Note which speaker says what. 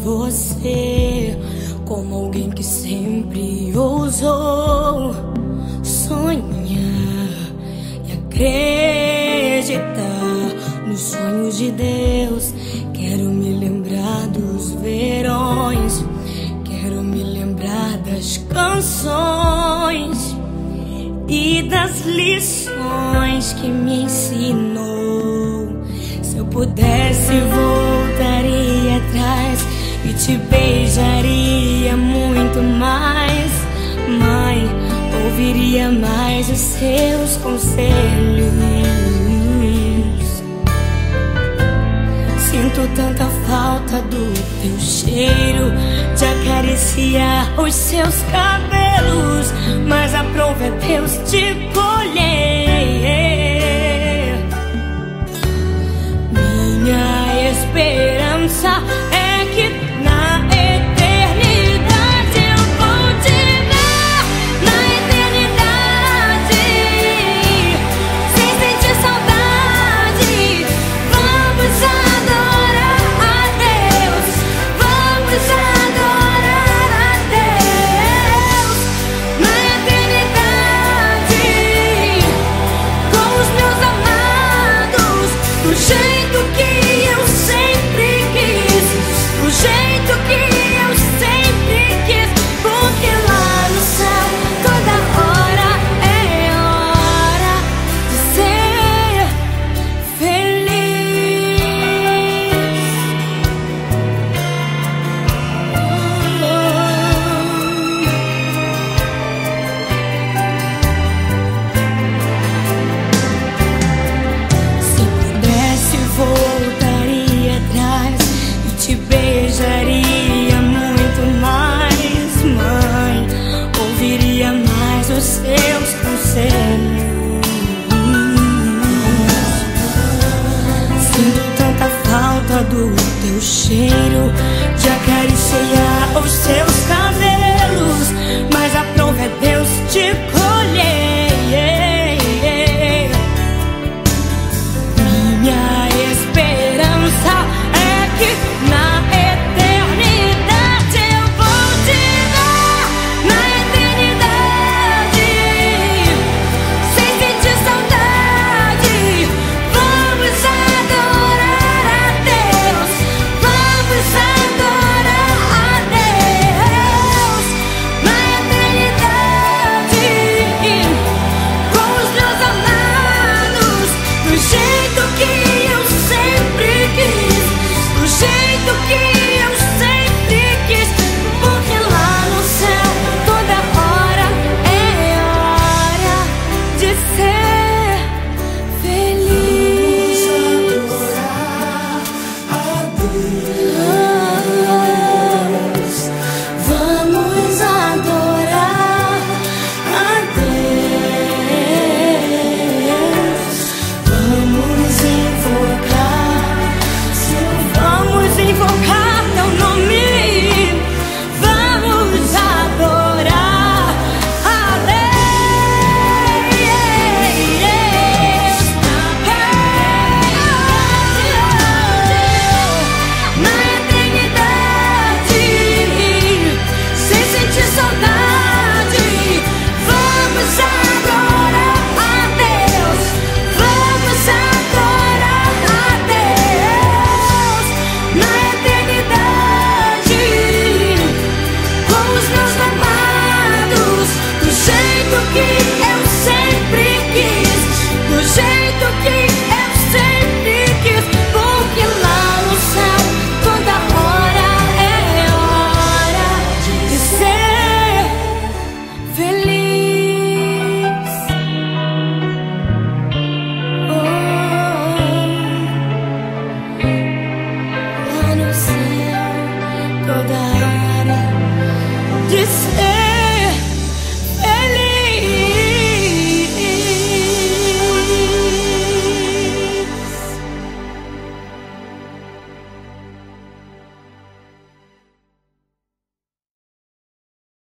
Speaker 1: você como alguém que sempre ousou sonhar e acreditar nos sonhos de Deus. Quero me lembrar dos verões, quero me lembrar das canções e das lições que me ensinou. Se eu pudesse, voltaria atrás e te beijaria muito mais. Mãe, ouviria mais os seus conselhos. Sinto tanta falta do teu cheiro, de acariciar os seus cabelos, mas aprove a Deus te colher. Minha esperança é que na eternidade eu vou te ver, na eternidade, sem sentir saudade. Vamos adorar a Deus, vamos adorar a Deus, na eternidade, com os meus amados, do jeito que eu sempre quis, do jeito que eu sempre quis, porque lá no céu toda hora é hora de ser feliz. Se pudesse, voltaria atrás e te beijaria muito mais. Mãe, ouviria mais os seus conselhos. Sinto tanta falta do teu cheiro, de acariciar os seus cabelos, mas aprove a Deus te colher. Minha esperança é que na eternidade eu vou te ver, na eternidade, sem sentir saudade. Vamos adorar a Deus, vamos adorar a Deus, na eternidade, com os meus amados, do jeito que eu sempre quis, do jeito que eu sempre quis, porque lá no céu toda hora é hora de ser feliz. Vamos adorar a Deus, vamos invocar teu nome, vamos adorar a Deus, na eternidade, sem sentir saudade. Vamos adorar a Deus, vamos adorar a Deus, na eternidade, com os meus amados, do jeito que eu sempre quis, do jeito que eu sempre quis, porque lá no céu toda hora é hora de ser feliz. Lá no céu toda hora de ser